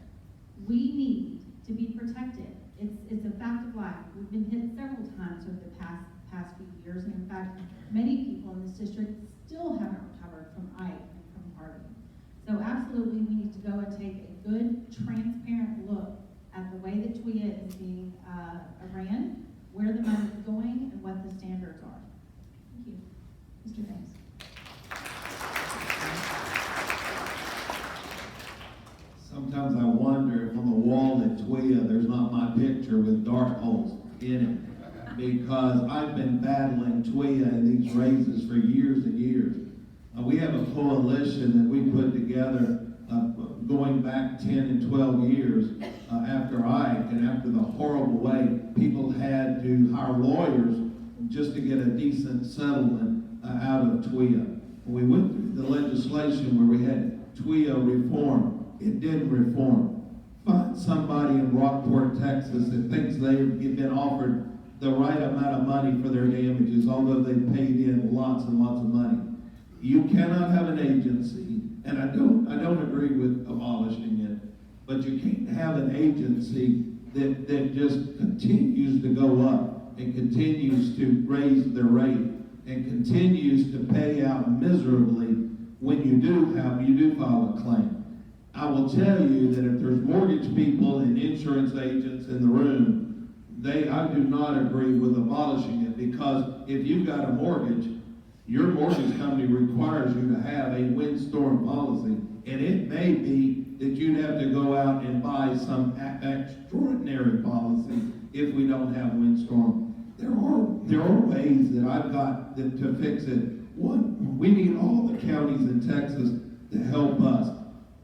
we need to be protected. It's a fact of life. We've been hit several times over the past few years, and in fact, many people in this district still haven't recovered from Ike and from Harvey. So absolutely, we need to go and take a good, transparent look at the way that TWIA is being ran, where the money is going, and what the standards are. Thank you. Mr. Thames. Sometimes I wonder if on the wall at TWIA there's not my picture with dart holes in it, because I've been battling TWIA and these raises for years and years. We have a coalition that we put together going back 10 and 12 years after Ike, and after the horrible way people had to hire lawyers just to get a decent settlement out of TWIA. We went through the legislation where we had TWIA reform. It didn't reform. Find somebody in Rockport, Texas that thinks they've been offered the right amount of money for their damages, although they paid in lots and lots of money. You cannot have an agency, and I don't agree with abolishing it, but you can't have an agency that just continues to go up and continues to raise their rate and continues to pay out miserably when you do file a claim. I will tell you that if there's mortgage people and insurance agents in the room, I do not agree with abolishing it, because if you've got a mortgage, your mortgage company requires you to have a windstorm policy, and it may be that you'd have to go out and buy some extraordinary policy if we don't have windstorm. There are ways that I've got to fix it. One, we need all the counties in Texas to help us.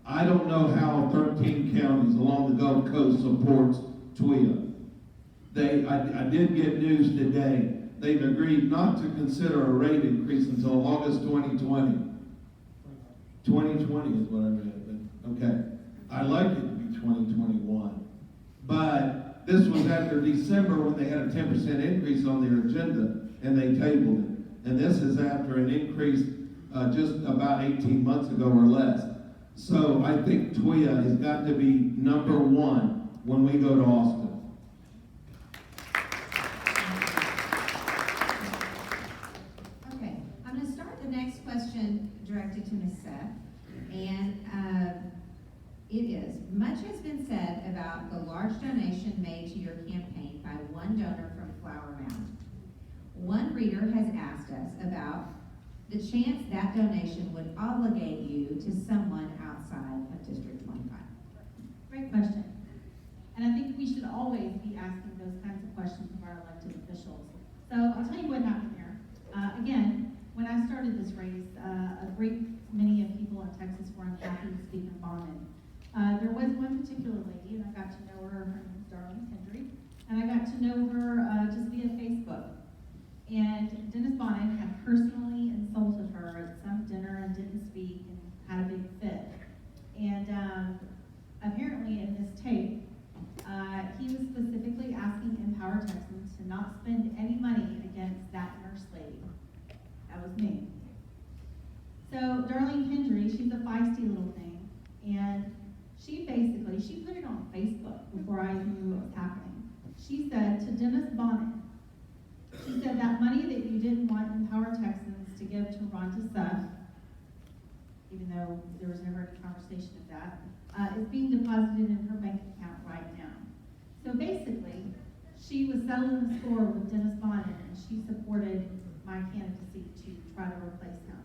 I don't know how 13 counties along the Gulf Coast supports TWIA. I did get news today. They've agreed not to consider a rate increase until August 2020. 2020 is what I read, but okay. I'd like it to be 2021. But this was after December when they had a 10% increase on their agenda and they tabled it. And this is after an increase just about 18 months ago or less. So I think TWIA has got to be number one when we go to Austin. Okay, I'm going to start the next question directed to Ms. Seth. And it is, much has been said about the large donation made to your campaign by one donor from Flower Mound. One reader has asked us about the chance that donation would obligate you to someone outside of District 25. Great question. And I think we should always be asking those kinds of questions of our elected officials. So I'll tell you what happened here. Again, when I started this race, a great many of people in Texas were unhappy with Stephen Bonnet. There was one particular lady, and I got to know her. Her name is Darlene Hendry, and I got to know her just via Facebook. And Dennis Bonnet had personally insulted her at some dinner and didn't speak and had a big fit. And apparently in this tape, he was specifically asking Empower Texans to not spend any money against that nurse lady. That was me. So Darlene Hendry, she's a feisty little thing, and she put it on Facebook before I even knew what was happening. She said to Dennis Bonnet, she said that money that you didn't want Empower Texans to give to Ron DeSuff, even though there was never any conversation of that, is being deposited in her bank account right now. So basically, she was settling the score with Dennis Bonnet, and she supported my candidacy to try to replace him.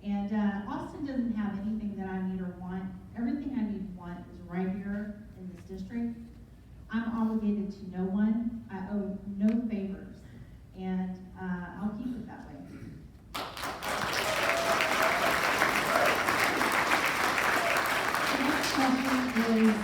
And Austin doesn't have anything that I need or want. Everything I need and want is right here in this district. I'm obligated to no one. I owe no favors. And I'll keep it that way. The next question is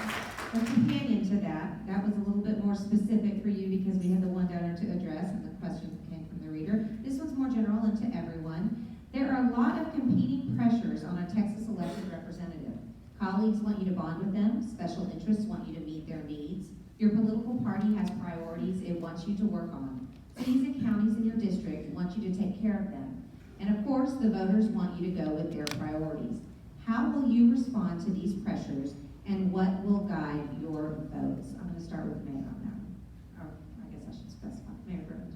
a companion to that. That was a little bit more specific for you because we had the one donor to address and the question came from the reader. This one's more general and to everyone. There are a lot of competing pressures on a Texas elected representative. Colleagues want you to bond with them. Special interests want you to meet their needs. Your political party has priorities it wants you to work on. Cities and counties in your district want you to take care of them. And of course, the voters want you to go with their priorities. How will you respond to these pressures, and what will guide your votes? I'm going to start with Mayor on that. Or I guess I should specify. Mayor Burns.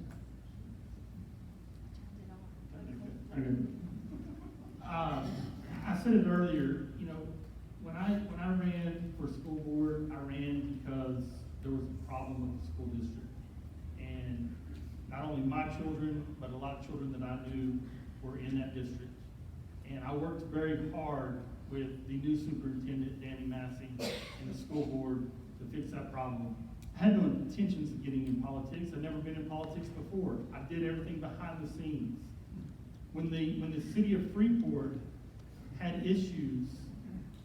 I said it earlier, when I ran for school board, I ran because there was a problem with the school district. And not only my children, but a lot of children that I knew were in that district. And I worked very hard with the new superintendent, Danny Massey, and the school board to fix that problem. I had no intentions of getting in politics. I'd never been in politics before. I did everything behind the scenes. When the city of Freeport had issues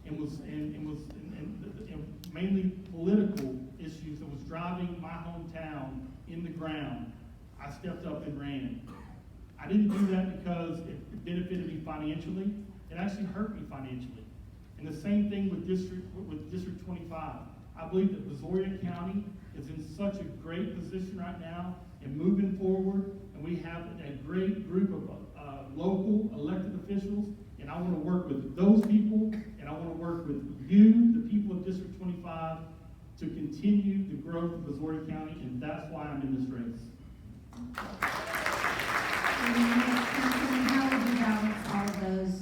and mainly political issues that was driving my hometown in the ground, I stepped up and ran. I didn't do that because it benefited me financially. It actually hurt me financially. And the same thing with District 25. I believe that Brazoria County is in such a great position right now and moving forward, and we have a great group of local elected officials, and I want to work with those people, and I want to work with you, the people of District 25, to continue the growth of Brazoria County, and that's why I'm in this race. How would you balance all of those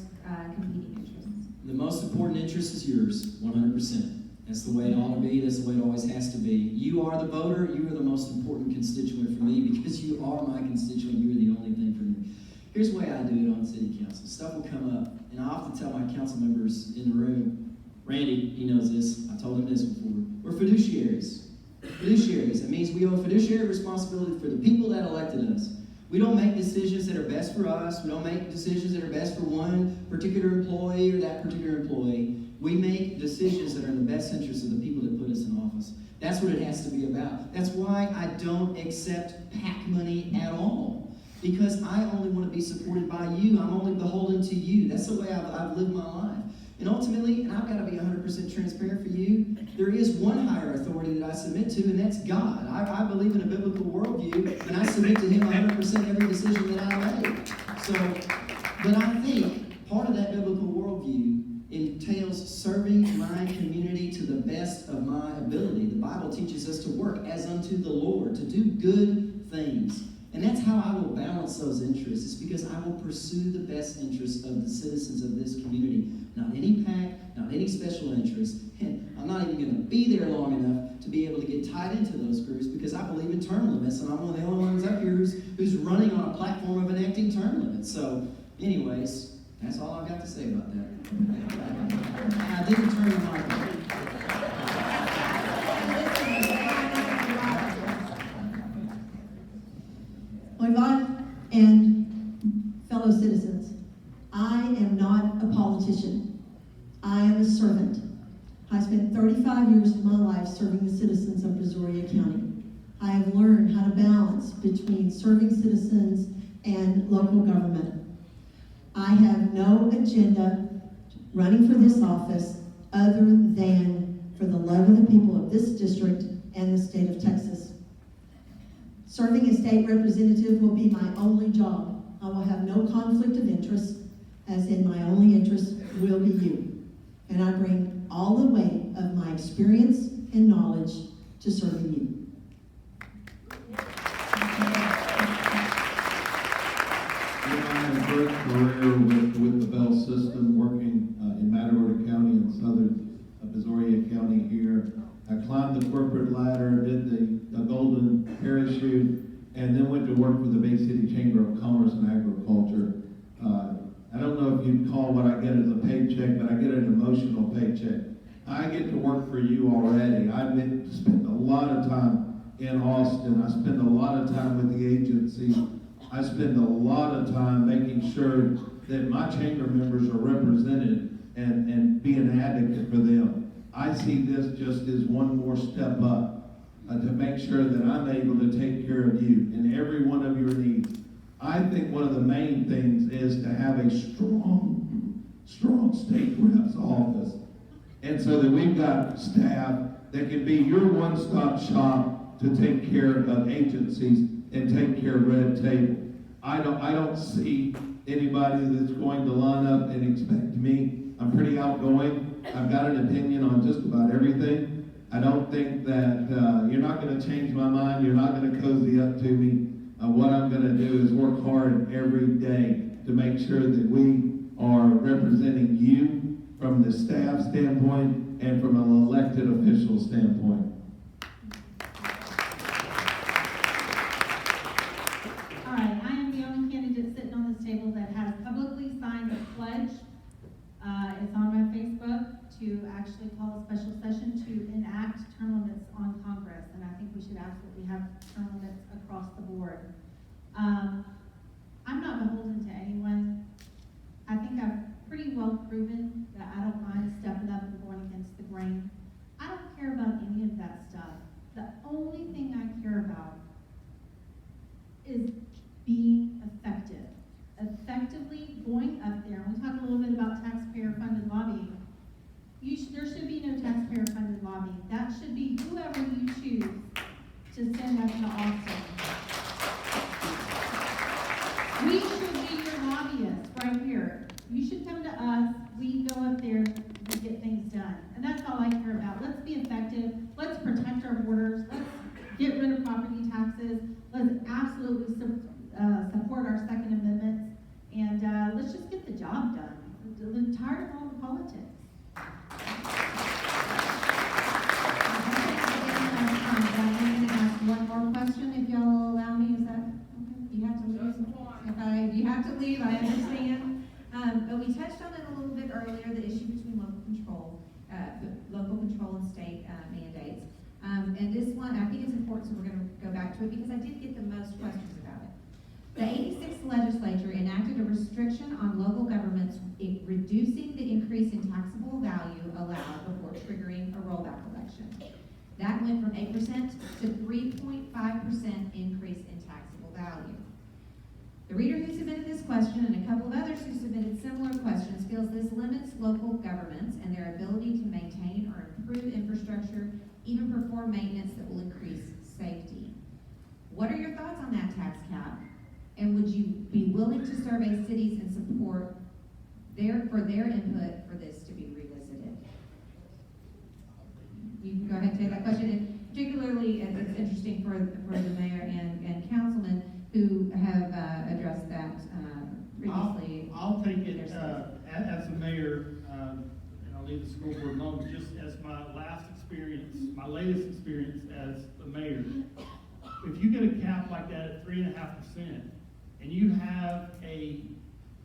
competing interests? The most important interest is yours, 100%. That's the way it ought to be. That's the way it always has to be. You are the voter. You are the most important constituent for me because you are my constituent. You are the only thing for me. Here's the way I do it on city council. Stuff will come up, and I often tell my council members in the room, Randy, he knows this. I told him this before. We're fiduciaries. Fiduciaries. That means we owe fiduciary responsibility for the people that elected us. We don't make decisions that are best for us. We don't make decisions that are best for one particular employee or that particular employee. We make decisions that are in the best interest of the people that put us in office. That's what it has to be about. That's why I don't accept PAC money at all. Because I only want to be supported by you. I'm only beholden to you. That's the way I've lived my life. And ultimately, and I've got to be 100% transparent for you, there is one higher authority that I submit to, and that's God. I believe in a biblical worldview, and I submit to Him 100% every decision that I make. So, but I think part of that biblical worldview entails serving my community to the best of my ability. The Bible teaches us to work as unto the Lord, to do good things. And that's how I will balance those interests. It's because I will pursue the best interests of the citizens of this community. Not any PAC, not any special interest. And I'm not even going to be there long enough to be able to get tied into those groups because I believe in term limits, and I'm one of the only ones up here who's running on a platform of enacting term limits. So, anyways, that's all I've got to say about that. I didn't turn the mic on. Yvonne and fellow citizens, I am not a politician. I am a servant. I spent 35 years of my life serving the citizens of Brazoria County. I have learned how to balance between serving citizens and local government. I have no agenda running for this office other than for the love of the people of this district and the state of Texas. Serving as state representative will be my only job. I will have no conflict of interest, as in my only interest will be you. And I bring all the weight of my experience and knowledge to serving you. I had a great career with the Bell system, working in Matagorda County and southern Brazoria County here. I climbed the corporate ladder, did the golden parachute, and then went to work for the Bay City Chamber of Commerce and Agriculture. I don't know if you'd call what I get as a paycheck, but I get an emotional paycheck. I get to work for you already. I've spent a lot of time in Austin. I spend a lot of time with the agency. I spend a lot of time making sure that my chamber members are represented and be an advocate for them. I see this just as one more step up to make sure that I'm able to take care of you and every one of your needs. I think one of the main things is to have a strong state rep's office. And so that we've got staff that can be your one-stop shop to take care of agencies and take care of red tape. I don't see anybody that's going to line up and expect me. I'm pretty outgoing. I've got an opinion on just about everything. I don't think that you're not going to change my mind. You're not going to cozy up to me. What I'm going to do is work hard every day to make sure that we are representing you from the staff standpoint and from an elected official standpoint. All right, I am the only candidate sitting on this table that has publicly signed a pledge. It's on my Facebook to actually call a special session to enact term limits on Congress, and I think we should absolutely have term limits across the board. I'm not beholden to anyone. I think I've pretty well proven that I don't mind stepping up and going against the grain. I don't care about any of that stuff. The only thing I care about is being effective. Effectively going up there. We talked a little bit about taxpayer-funded lobbying. There should be no taxpayer-funded lobbying. That should be whoever you choose to send up to Austin. We should be your lobbyists right here. You should come to us. We go up there and get things done. And that's all I care about. Let's be effective. Let's protect politics. I'm gonna ask one more question if y'all allow me, is that, okay? You have to leave. You have to leave, I understand. But we touched on it a little bit earlier, the issue between local control and state mandates. And this one, I think it's important, so we're gonna go back to it because I did get the most questions about it. The 86th legislature enacted a restriction on local governments reducing the increase in taxable value allowed before triggering a rollback election. That went from 8% to 3.5% increase in taxable value. The reader who submitted this question and a couple of others who submitted similar questions feels this limits local governments and their ability to maintain or improve infrastructure, even perform maintenance that will increase safety. What are your thoughts on that tax cap? And would you be willing to survey cities and support for their input for this to be revisited? You can go ahead and take that question. And particularly, it's interesting for the mayor and councilman who have addressed that previously. I'll take it as the mayor, and I'll leave the school board alone, just as my latest experience as the mayor. If you get a cap like that at 3.5%, and you have a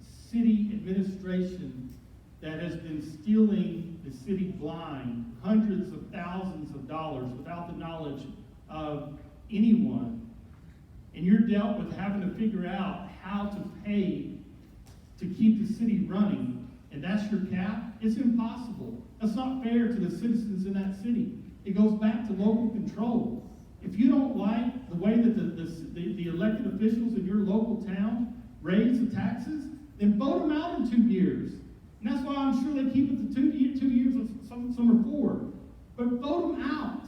city administration that has been stealing the city blind hundreds of thousands of dollars without the knowledge of anyone, and you're dealt with having to figure out how to pay to keep the city running, and that's your cap, it's impossible. That's not fair to the citizens in that city. It goes back to local control. If you don't like the way that the elected officials in your local town raise the taxes, then vote them out in 2 years. And that's why I'm sure they keep it to 2 years, some are 4. But vote them out.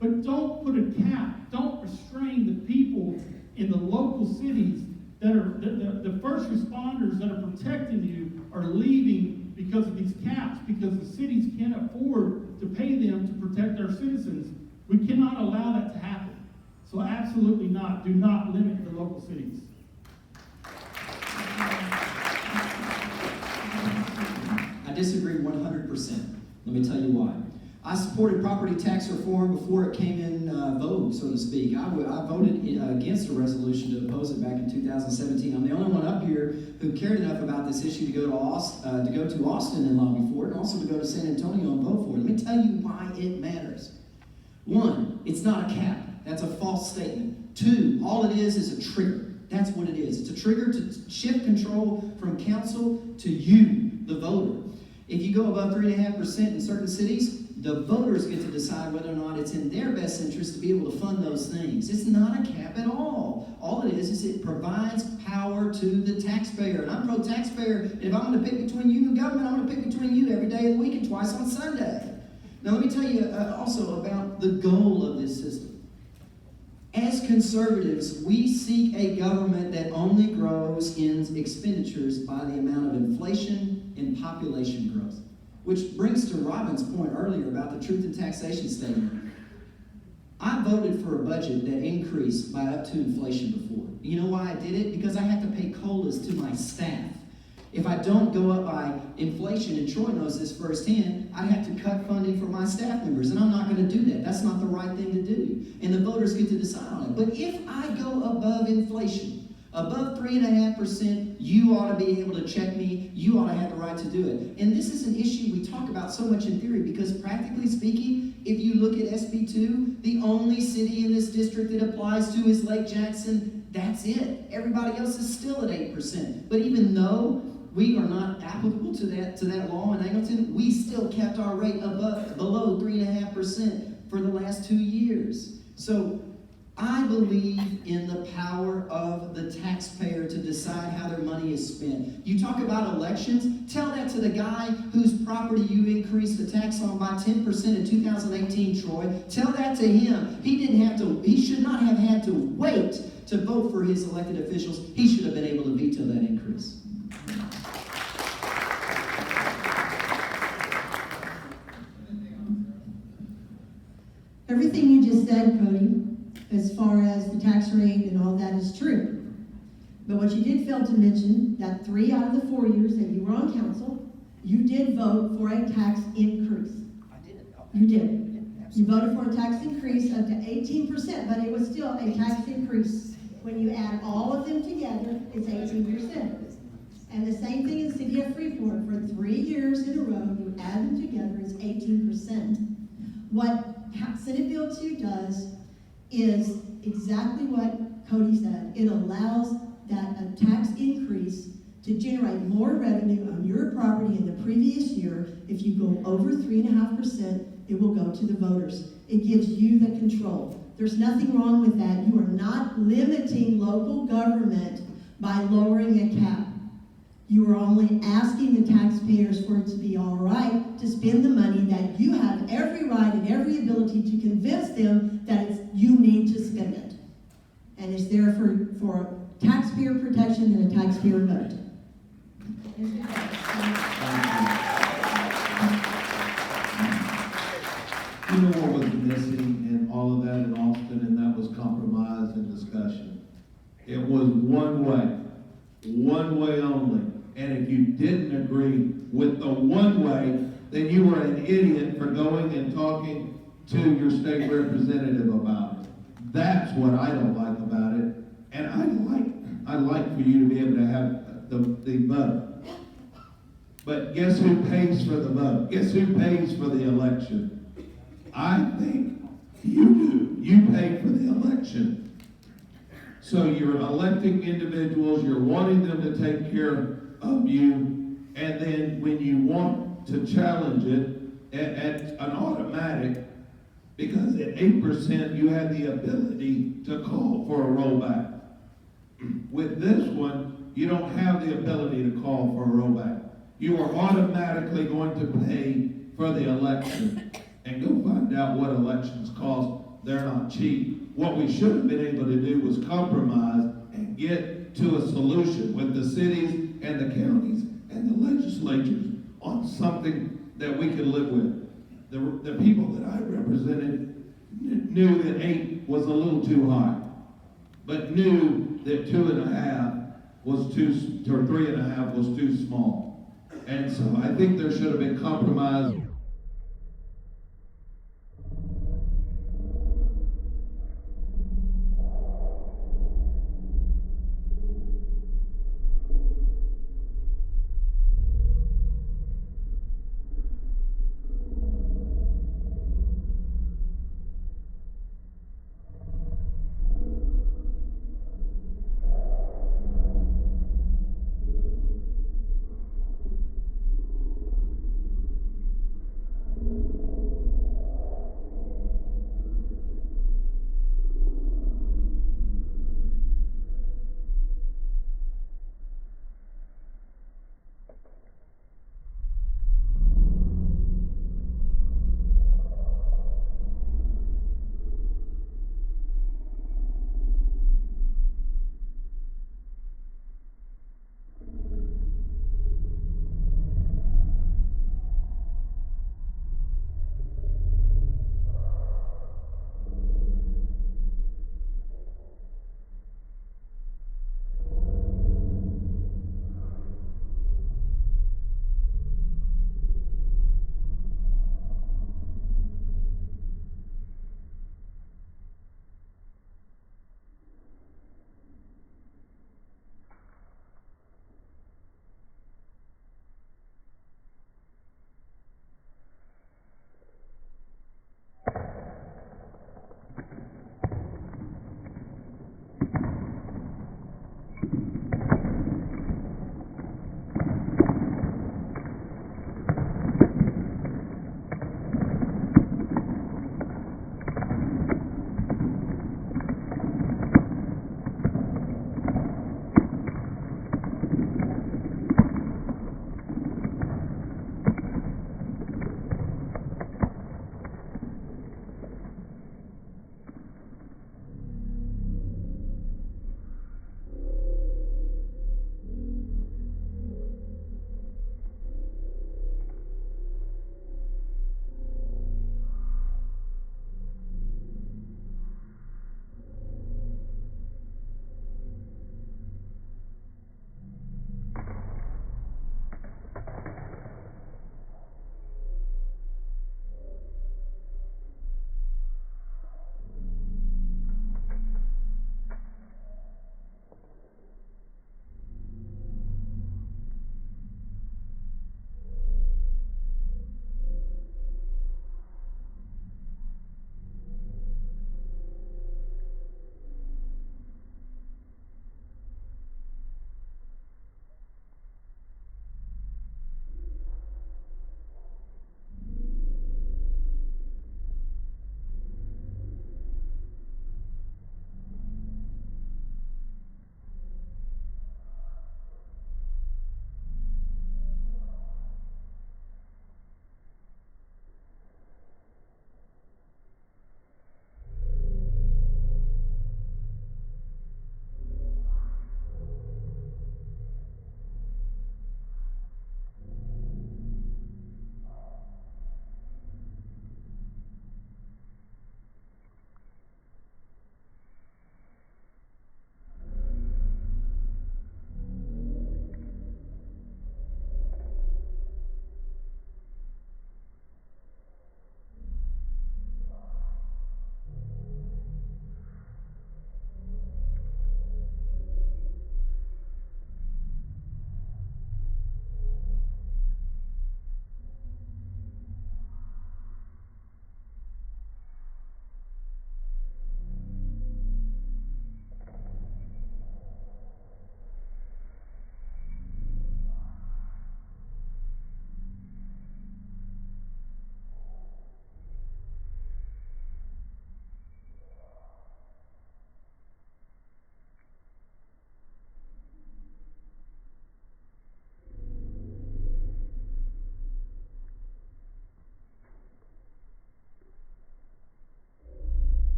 But don't put a cap. Don't restrain the people in the local cities that are, the first responders that are protecting you are leaving because of these caps, because the cities can't afford to pay them to protect our citizens. We cannot allow that to happen. So absolutely not. Do not limit the local cities. I disagree 100%. Let me tell you why. I supported property tax reform before it came in vogue, so to speak. I voted against a resolution to oppose it back in 2017. I'm the only one up here who cared enough about this issue to go to Austin and lobby for it, and also to go to San Antonio and vote for it. Let me tell you why it matters. 1, it's not a cap. That's a false statement. 2, all it is a trigger. That's what it is. It's a trigger to shift control from council to you, the voter. If you go above 3.5% in certain cities, the voters get to decide whether or not it's in their best interest to be able to fund those things. It's not a cap at all. All it is it provides power to the taxpayer. And I'm pro-taxpayer, and if I'm going to pick between you and government, I'm going to pick between you every day of the week and twice on Sunday. Now let me tell you also about the goal of this system. As conservatives, we seek a government that only grows in expenditures by the amount of inflation and population growth. Which brings to Robin's point earlier about the truth in taxation statement. I voted for a budget that increased by up to inflation before. You know why I did it? Because I had to pay COLAs to my staff. If I don't go up by inflation, and Troy knows this firsthand, I'd have to cut funding for my staff members, and I'm not going to do that. That's not the right thing to do, and the voters get to decide on it. But if I go above inflation, above 3.5%, you ought to be able to check me. You ought to have the right to do it. And this is an issue we talk about so much in theory because practically speaking, if you look at SB 2, the only city in this district that applies to is Lake Jackson. That's it. Everybody else is still at 8%. But even though we are not applicable to that law in Angleton, we still kept our rate below 3.5% for the last 2 years. So I believe in the power of the taxpayer to decide how their money is spent. You talk about elections, tell that to the guy whose property you increased the tax on by 10% in 2018, Troy. Tell that to him. He should not have had to wait to vote for his elected officials. He should have been able to veto that increase. Everything you just said, Cody, as far as the tax rate and all that is true. But what you did fail to mention, that 3 out of the 4 years that you were on council, you did vote for a tax increase. I did. You did. You Absolutely. voted for a tax increase up to 18%, but it was still a tax increase. When you add all of them together, it's 18%. And the same thing in the city of Freeport, for 3 years in a row, you add them together, it's 18%. What Senate Bill 2 does is exactly what Cody said. It allows that a tax increase to generate more revenue on your property in the previous year. If you go over 3.5%, it will go to the voters. It gives you the control. There's nothing wrong with that. You are not limiting local government by lowering a cap. You are only asking the taxpayers for it to be all right to spend the money that you have every right and every ability to convince them that you need to spend it. And it's there for taxpayer protection and a taxpayer vote. You know what was missing in all of that in Austin, and that was compromise and discussion. It was one way only. And if you didn't agree with the one way, then you were an idiot for going and talking to your state representative about it. That's what I don't like about it. And I'd like for you to be able to have the vote. But guess who pays for the vote? Guess who pays for the election? I think you do. You pay for the election. So you're electing individuals, you're wanting them to take care of you, and then when you want to challenge it at an automatic, because at 8% you had the ability to call for a rollback. With this one, you don't have the ability to call for a rollback. You are automatically going to pay for the election. And go find out what elections cost. They're not cheap. What we should have been able to do was compromise and get to a solution with the cities and the counties and the legislatures on something that we could live with. The people that I represented knew that 8 was a little too high, but knew that 2.5 was too, or 3.5 was too small. And so I think there should have been compromise.